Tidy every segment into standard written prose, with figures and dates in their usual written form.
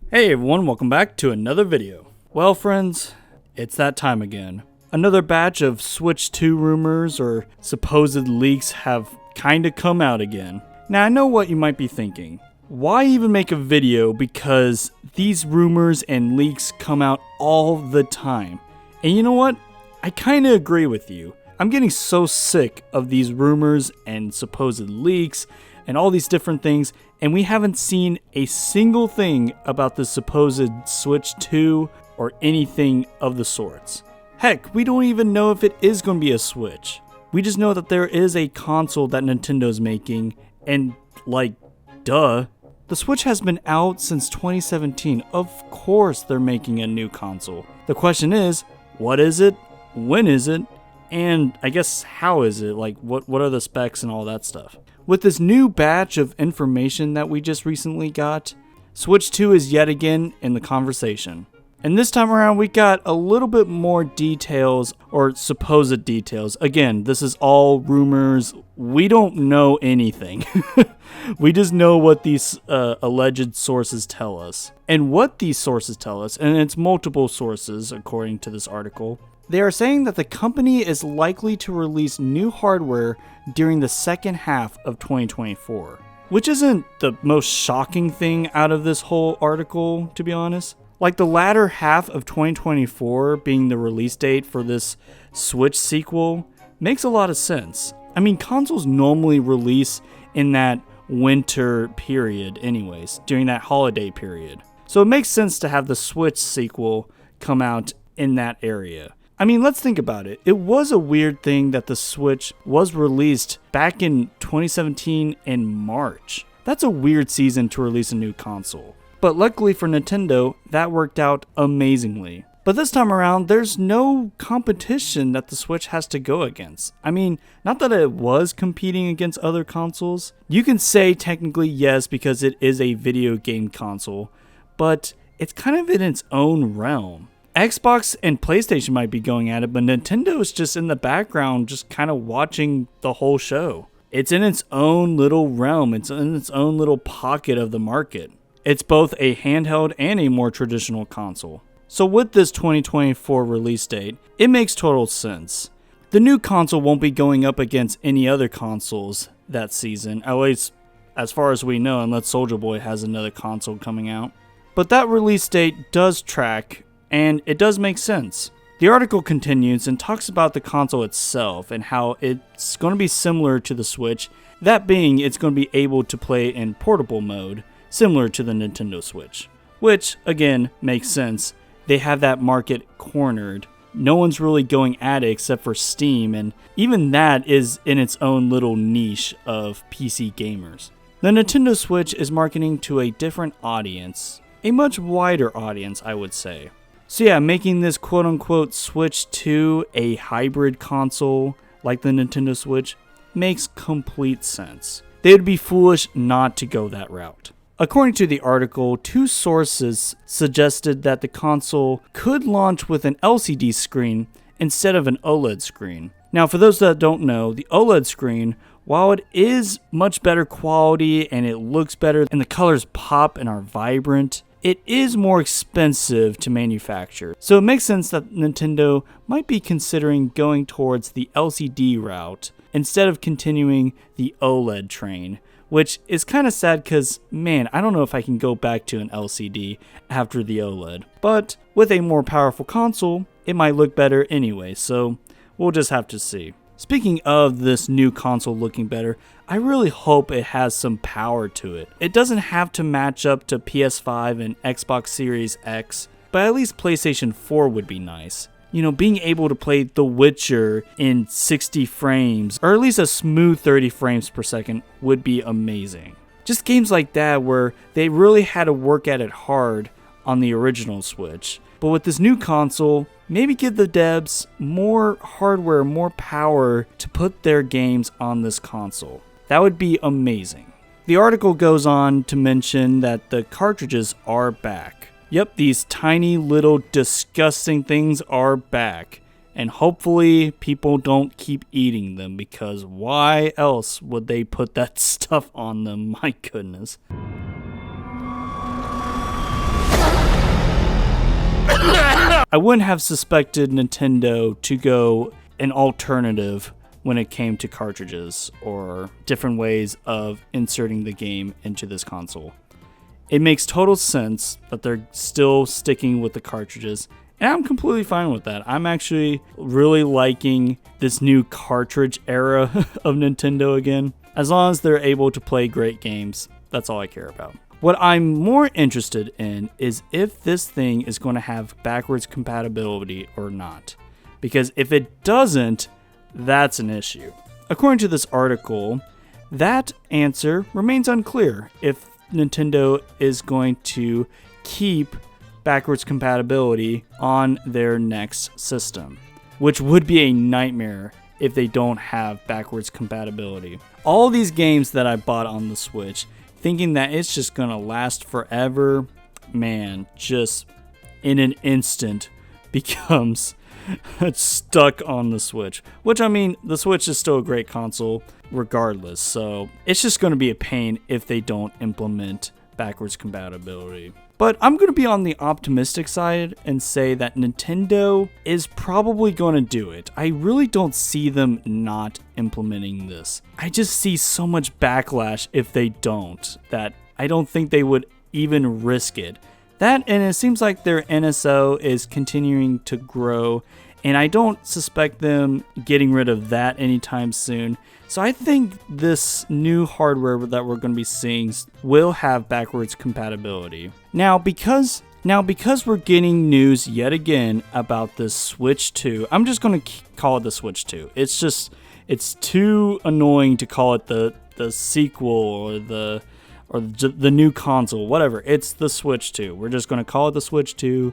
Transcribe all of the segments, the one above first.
Hey everyone, welcome back to another video. Well friends, it's that time again. Another batch of Switch 2 rumors or supposed leaks have kinda come out again. Now I know what you might be thinking. Why even make a video because these rumors and leaks come out all the time? And you know what? I kinda agree with you. I'm getting so sick of these rumors and supposed leaks and all these different things, and we haven't seen a single thing about the supposed Switch 2 or anything of the sorts. Heck, we don't even know if it is going to be a Switch. We just know that there is a console that Nintendo's making, and duh. The Switch has been out since 2017. Of course they're making a new console. The question is, what is it? When is it? And I guess how is it? What are the specs and all that stuff? With this new batch of information that we just recently got, Switch 2 is yet again in the conversation. And this time around we got a little bit more details, or supposed details. Again, this is all rumors. We don't know anything. We just know what these alleged sources tell us. And what these sources tell us, and it's multiple sources according to this article, they are saying that the company is likely to release new hardware during the second half of 2024. Which isn't the most shocking thing out of this whole article, to be honest. Like the latter half of 2024 being the release date for this Switch sequel makes a lot of sense. I mean, consoles normally release in that winter period anyways, during that holiday period. So it makes sense to have the Switch sequel come out in that area. I mean, let's think about it. It was a weird thing that the Switch was released back in 2017 in March. That's a weird season to release a new console. But luckily for Nintendo, that worked out amazingly. But this time around, there's no competition that the Switch has to go against. I mean, not that it was competing against other consoles. You can say technically yes because it is a video game console, but it's kind of in its own realm. Xbox and PlayStation might be going at it, but Nintendo is just in the background, just kind of watching the whole show. It's in its own little realm. It's in its own little pocket of the market. It's both a handheld and a more traditional console. So with this 2024 release date, it makes total sense. The new console won't be going up against any other consoles that season, at least as far as we know, unless Soulja Boy has another console coming out. But that release date does track, and it does make sense. The article continues and talks about the console itself and how it's going to be similar to the Switch, that being it's going to be able to play in portable mode, similar to the Nintendo Switch. Which, again, makes sense. They have that market cornered. No one's really going at it except for Steam, and even that is in its own little niche of PC gamers. The Nintendo Switch is marketing to a different audience, a much wider audience, I would say. So yeah, making this quote-unquote Switch 2 a hybrid console like the Nintendo Switch makes complete sense. They would be foolish not to go that route. According to the article, two sources suggested that the console could launch with an LCD screen instead of an OLED screen. Now, for those that don't know, the OLED screen, while it is much better quality and it looks better and the colors pop and are vibrant, it is more expensive to manufacture. So it makes sense that Nintendo might be considering going towards the LCD route instead of continuing the OLED train, which is kind of sad because, man, I don't know if I can go back to an LCD after the OLED. But with a more powerful console, it might look better anyway, so we'll just have to see. Speaking of this new console looking better, I really hope it has some power to it. It doesn't have to match up to PS5 and Xbox Series X, but at least PlayStation 4 would be nice. You know, being able to play The Witcher in 60 frames, or at least a smooth 30 frames per second, would be amazing. Just games like that where they really had to work at it hard on the original Switch. But with this new console, maybe give the devs more hardware, more power to put their games on this console. That would be amazing. The article goes on to mention that the cartridges are back. Yep, these tiny little disgusting things are back. And hopefully people don't keep eating them, because why else would they put that stuff on them? My goodness. I wouldn't have suspected Nintendo to go an alternative when it came to cartridges or different ways of inserting the game into this console. It makes total sense that they're still sticking with the cartridges, and I'm completely fine with that. I'm actually really liking this new cartridge era of Nintendo again. As long as they're able to play great games, that's all I care about. What I'm more interested in is if this thing is going to have backwards compatibility or not. Because if it doesn't, that's an issue. According to this article, that answer remains unclear if Nintendo is going to keep backwards compatibility on their next system, which would be a nightmare if they don't have backwards compatibility. All these games that I bought on the Switch, thinking that it's just gonna last forever, man, just in an instant becomes stuck on the Switch. Which, I mean, the Switch is still a great console regardless, so it's just going to be a pain if they don't implement backwards compatibility. But I'm going to be on the optimistic side and say that Nintendo is probably going to do it. I really don't see them not implementing this. I just see so much backlash if they don't, that I don't think they would even risk it. That, and it seems like their NSO is continuing to grow, and I don't suspect them getting rid of that anytime soon. So I think this new hardware that we're going to be seeing will have backwards compatibility. Now because we're getting news yet again about the Switch 2, I'm just going to call it the Switch 2. It's too annoying to call it the sequel or the new console, whatever. It's the Switch 2. We're just going to call it the Switch 2.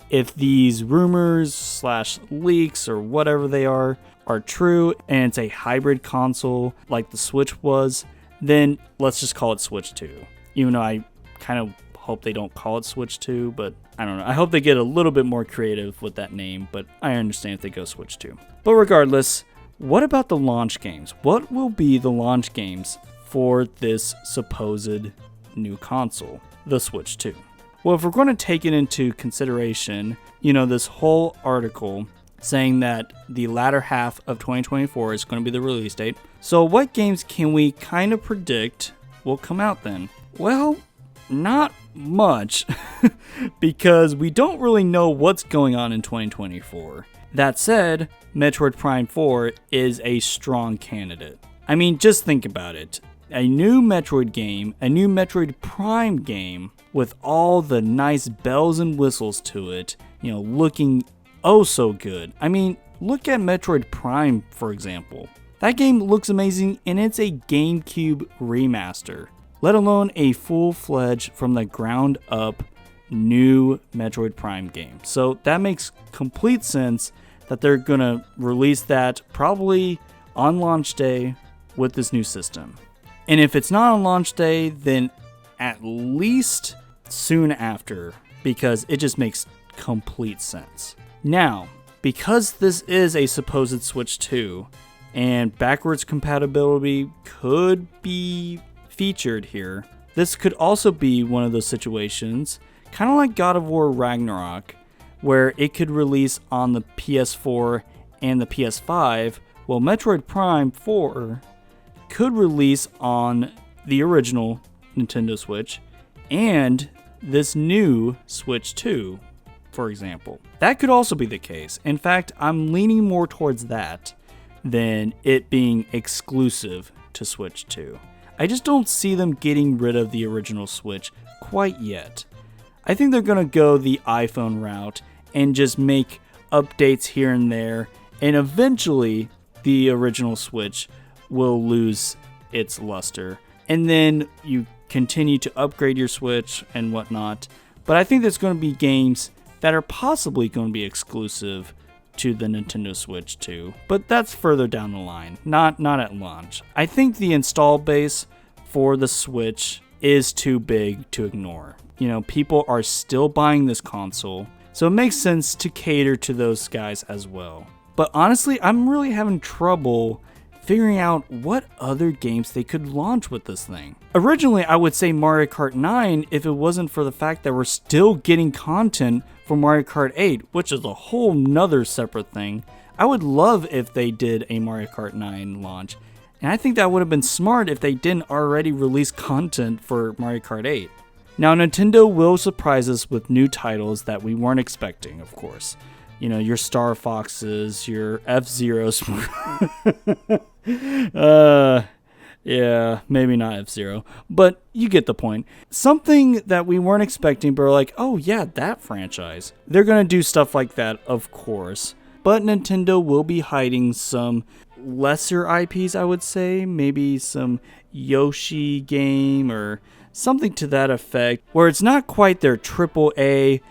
If these rumors / leaks or whatever they are true, and it's a hybrid console like the Switch was, then let's just call it Switch 2. Even though I kind of hope they don't call it Switch 2, but I don't know. I hope they get a little bit more creative with that name, but I understand if they go Switch 2. But regardless, what about the launch games? What will be the launch games for this supposed new console, the Switch 2? Well, if we're going to take it into consideration, this whole article saying that the latter half of 2024 is going to be the release date. So what games can we kind of predict will come out then? Well, not much, because we don't really know what's going on in 2024. That said, Metroid Prime 4 is a strong candidate. I mean, just think about it. A new Metroid game, a new Metroid Prime game with all the nice bells and whistles to it, looking oh so good. I mean, look at Metroid Prime, for example. That game looks amazing, and it's a GameCube remaster, let alone a full-fledged, from the ground up, new Metroid Prime game. So that makes complete sense that they're gonna release that probably on launch day with this new system. And if it's not on launch day, then at least soon after, because it just makes complete sense. Now, because this is a supposed Switch 2, and backwards compatibility could be featured here, this could also be one of those situations, kind of like God of War Ragnarok, where it could release on the PS4 and the PS5. Well, Metroid Prime 4 could release on the original Nintendo Switch and this new Switch 2, for example. That could also be the case. In fact, I'm leaning more towards that than it being exclusive to Switch 2. I just don't see them getting rid of the original Switch quite yet. I think they're going to go the iPhone route and just make updates here and there, and eventually the original Switch will lose its luster. And then you continue to upgrade your Switch and whatnot. But I think there's going to be games that are possibly going to be exclusive to the Nintendo Switch 2. But that's further down the line, not at launch. I think the install base for the Switch is too big to ignore. People are still buying this console, so it makes sense to cater to those guys as well. But honestly, I'm really having trouble figuring out what other games they could launch with this thing. Originally, I would say Mario Kart 9 if it wasn't for the fact that we're still getting content for Mario Kart 8, which is a whole nother separate thing. I would love if they did a Mario Kart 9 launch, and I think that would have been smart if they didn't already release content for Mario Kart 8. Now, Nintendo will surprise us with new titles that we weren't expecting, of course. You know, your Star Foxes, your F-Zeros. Yeah, maybe not F-Zero, but you get the point. Something that we weren't expecting, but we're like, oh yeah, that franchise. They're going to do stuff like that, of course. But Nintendo will be hiding some lesser IPs, I would say. Maybe some Yoshi game or something to that effect, where it's not quite their AAA,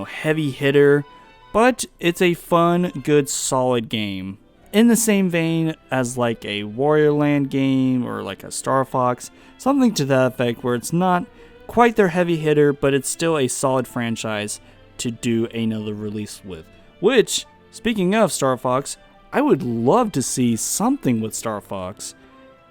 heavy hitter, but it's a fun, good, solid game. In the same vein as like a Warrior Land game or like a Star Fox, something to that effect where it's not quite their heavy hitter, but it's still a solid franchise to do another release with. Which, speaking of Star Fox, I would love to see something with Star Fox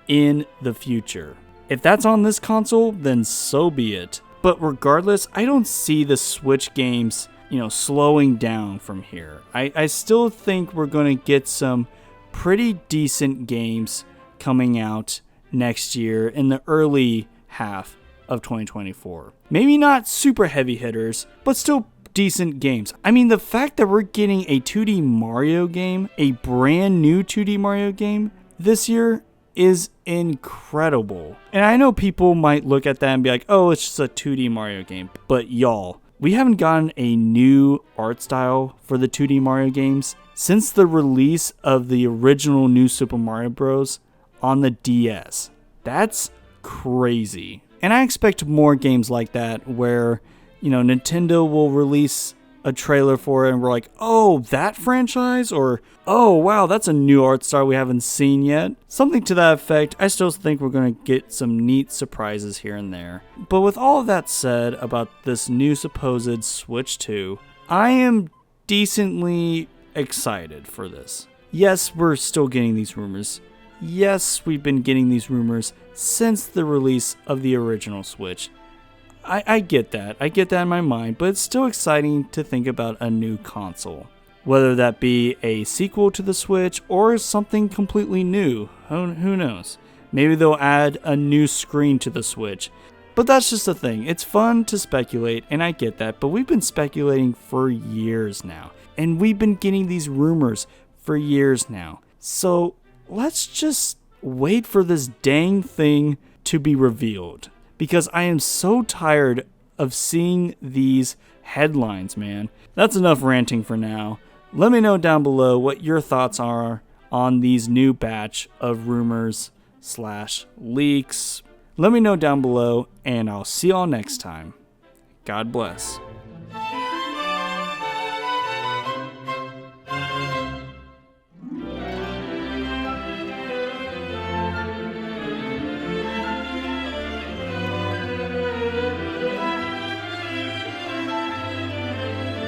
in the future. If that's on this console, then so be it. But regardless, I don't see the Switch games slowing down from here. I still think we're going to get some pretty decent games coming out next year in the early half of 2024. Maybe not super heavy hitters, but still decent games. I mean, the fact that we're getting a 2D Mario game, a brand new 2D Mario game this year is incredible. And I know people might look at that and be like, oh, it's just a 2D Mario game. But y'all, we haven't gotten a new art style for the 2D Mario games since the release of the original New Super Mario Bros. On the DS. That's crazy. And I expect more games like that where, Nintendo will release a trailer for it and we're like, oh, that franchise? Or, oh, wow, that's a new art style we haven't seen yet. Something to that effect. I still think we're going to get some neat surprises here and there. But with all of that said about this new supposed Switch 2, I am decently excited for this. Yes, we're still getting these rumors. Yes, we've been getting these rumors since the release of the original Switch. I get that. I get that in my mind, but it's still exciting to think about a new console. Whether that be a sequel to the Switch or something completely new. Who knows? Maybe they'll add a new screen to the Switch. But that's just the thing. It's fun to speculate, and I get that. But we've been speculating for years now. And we've been getting these rumors for years now. So let's just wait for this dang thing to be revealed. Because I am so tired of seeing these headlines, man. That's enough ranting for now. Let me know down below what your thoughts are on these new batch of rumors/leaks. Let me know down below, and I'll see y'all next time. God bless.